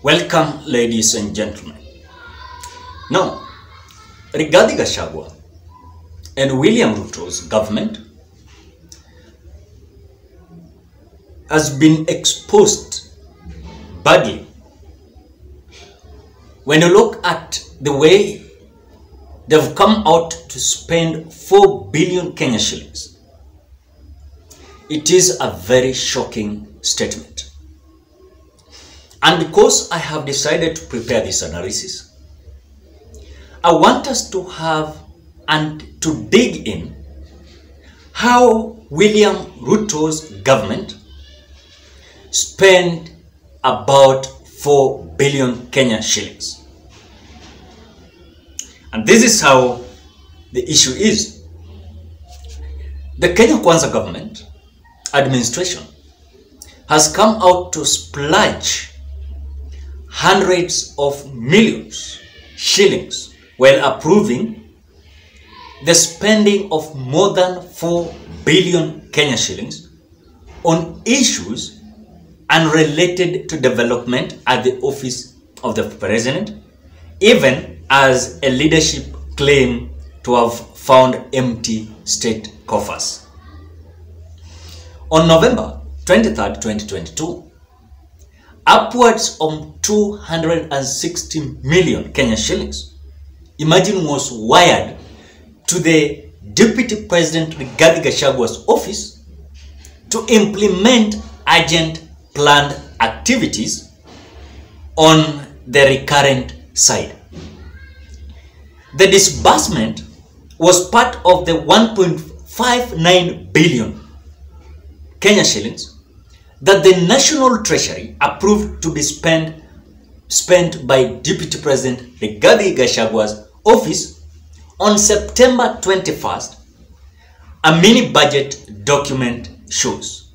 Welcome, ladies and gentlemen. Now, Rigathi Gachagua and William Ruto's government has been exposed badly. When you look at the way they've come out to spend 4 billion Kenya shillings, it is a very shocking statement. And because I have decided to prepare this analysis, I want us to have and to dig in how William Ruto's government spent about 4 billion Kenya shillings. And this is how the issue is. The Kenya Kwanza government administration has come out to splurge hundreds of millions shillings while approving the spending of more than 4 billion Kenya shillings on issues unrelated to development at the office of the president, even as a leadership claim to have found empty state coffers. On November 23rd, 2022, upwards of 260 million Kenya shillings, imagine, was wired to the Deputy President Rigathi Gachagua's office to implement urgent planned activities on the recurrent side. The disbursement was part of the 1.59 billion Kenya shillings that the National Treasury approved to be spent by Deputy President Rigathi Gachagua's office on September 21st, a mini budget document shows.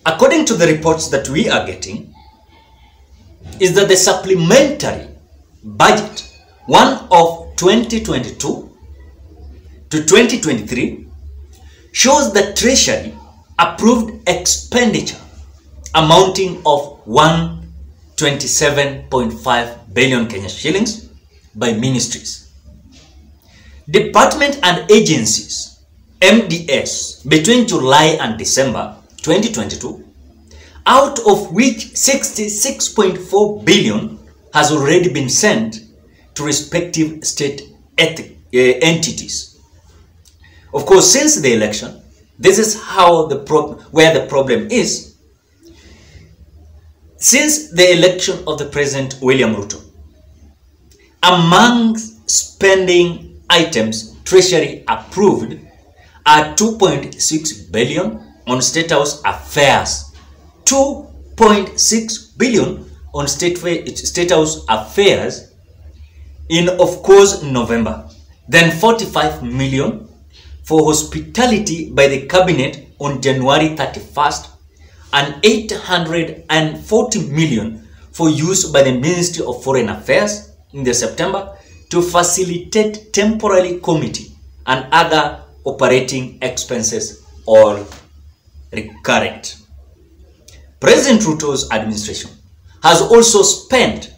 According to the reports that we are getting, is that the supplementary budget, one of 2022 to 2023, shows the Treasury approved expenditure amounting of 127.5 billion Kenya shillings by ministries, department and agencies, MDS, between July and December 2022, out of which 66.4 billion has already been sent to respective state entities. Of course, since the election, this is how where the problem is. Since the election of the President William Ruto, among spending items Treasury approved are 2.6 billion on State House affairs, 2.6 billion on State House affairs in, of course, November, then 45 million for hospitality by the cabinet on January 31st, and 840 million for use by the Ministry of Foreign Affairs in the September to facilitate temporary committee and other operating expenses, all recurrent. President Ruto's administration has also spent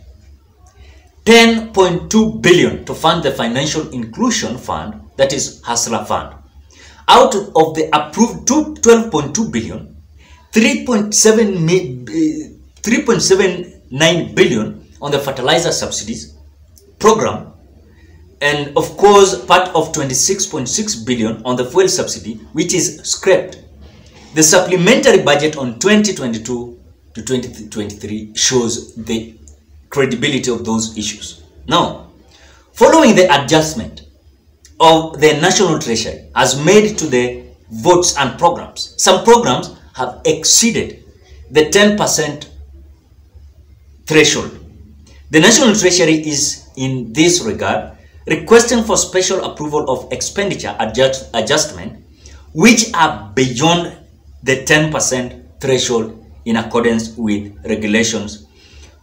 10.2 billion to fund the Financial Inclusion Fund, that is Hustler Fund. Out of the approved 12.2 billion, 3.79 billion on the fertilizer subsidies program, and of course part of 26.6 billion on the fuel subsidy, which is scrapped. The supplementary budget on 2022 to 2023 shows the credibility of those issues. Now, following the adjustment of the National Treasury has made to the votes and programs, some programs have exceeded the 10% threshold. The National Treasury is, in this regard, requesting for special approval of expenditure adjustment which are beyond the 10% threshold in accordance with regulations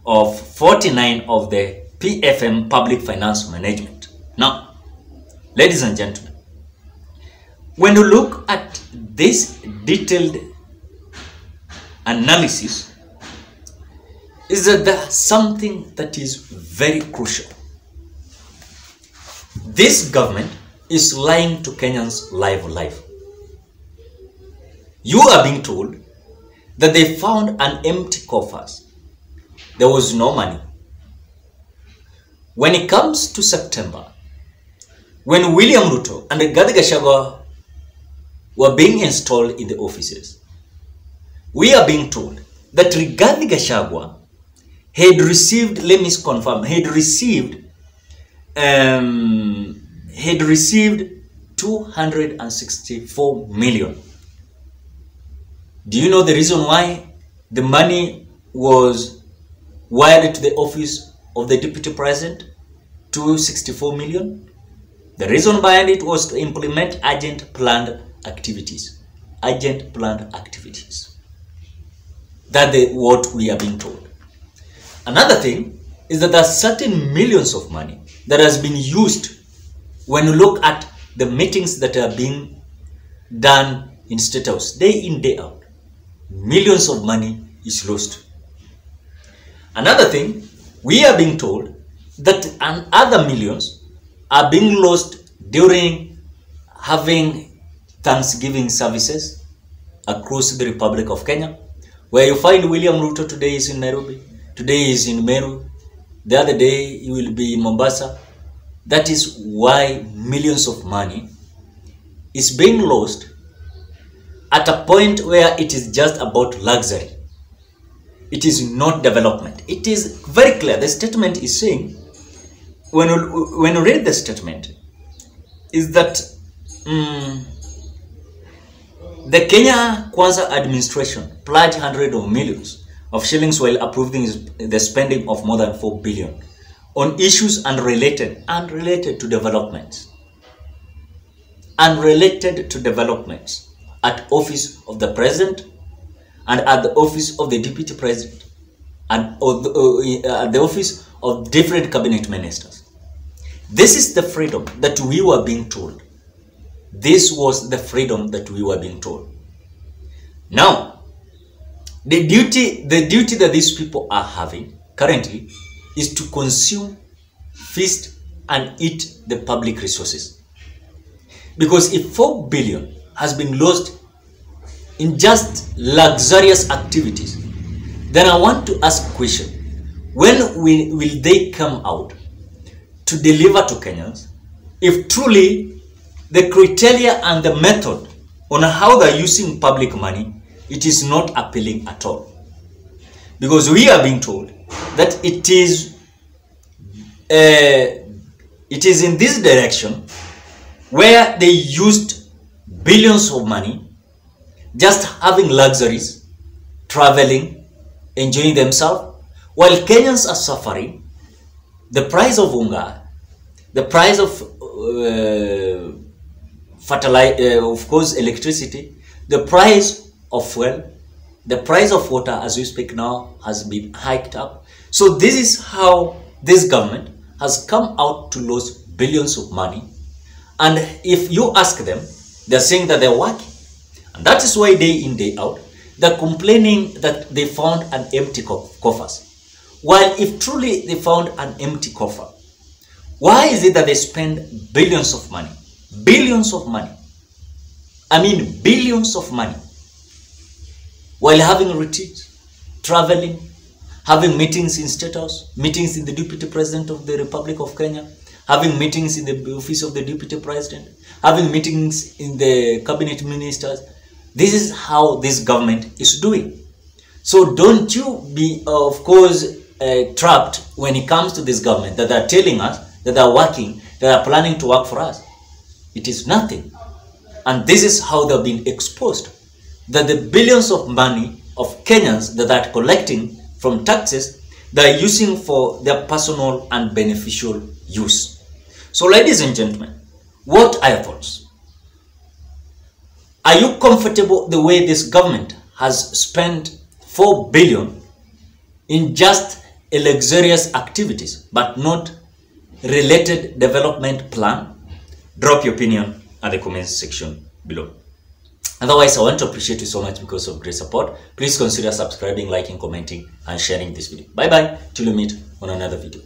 of 49 of the PFM, Public Finance Management. Now, ladies and gentlemen, when you look at this detailed analysis, is that there's something that is very crucial. This government is lying to Kenyans live. You are being told that they found an empty coffers. There was no money. When it comes to September, when William Ruto and Rigathi Gachagua were being installed in the offices, we are being told that Rigathi Gachagua had received, let me confirm, had received 264 million. Do you know the reason why the money was wired to the office of the Deputy President? 264 million? The reason behind it was to implement urgent planned activities. Urgent planned activities. That is what we are being told. Another thing is that there are certain millions of money that has been used when you look at the meetings that are being done in State House, day in, day out. Millions of money is lost. Another thing, we are being told that other millions are being lost during having Thanksgiving services across the Republic of Kenya, where you find William Ruto today is in Nairobi, today is in Meru, the other day he will be in Mombasa. That is why millions of money is being lost at a point where it is just about luxury. It is not development. It is very clear. The statement is saying, when you read the statement, is that the Kenya Kwanza administration pledged hundreds of millions of shillings while approving the spending of more than 4 billion on issues unrelated to developments. Unrelated to developments at office of the president and at the office of the deputy president and at the office of different cabinet ministers. This is the freedom that we were being told. This was the freedom that we were being told. Now, the duty that these people are having currently is to consume, feast, and eat the public resources. Because if 4 billion has been lost in just luxurious activities, then I want to ask a question. When will they come out to deliver to Kenyans if truly the criteria and the method on how they're using public money, it is not appealing at all? Because we are being told that it is in this direction where they used billions of money just having luxuries, traveling, enjoying themselves, while Kenyans are suffering. The price of unga, the price of fertilizer, of course, electricity, the price of fuel, the price of water as we speak now has been hiked up. So this is how this government has come out to lose billions of money. And if you ask them, they're saying that they're working. And that is why day in, day out, they're complaining that they found an empty coffers. While if truly they found an empty coffer, why is it that they spend billions of money? Billions of money. I mean billions of money. While having retreats, traveling, having meetings in State House, meetings in the Deputy President of the Republic of Kenya, having meetings in the office of the Deputy President, having meetings in the cabinet ministers. This is how this government is doing. So don't you be, of course, trapped when it comes to this government that they're telling us that they're working, that they're planning to work for us. It is nothing. And this is how they've been exposed. That the billions of money of Kenyans that are collecting from taxes, they're using for their personal and beneficial use. So ladies and gentlemen, what are your thoughts? Are you comfortable the way this government has spent 4 billion in just a luxurious activities but not related development plan? Drop your opinion at the comment section below. Otherwise, I want to appreciate you so much because of great support. Please consider subscribing, liking, commenting, and sharing this video. Bye bye till we meet on another video.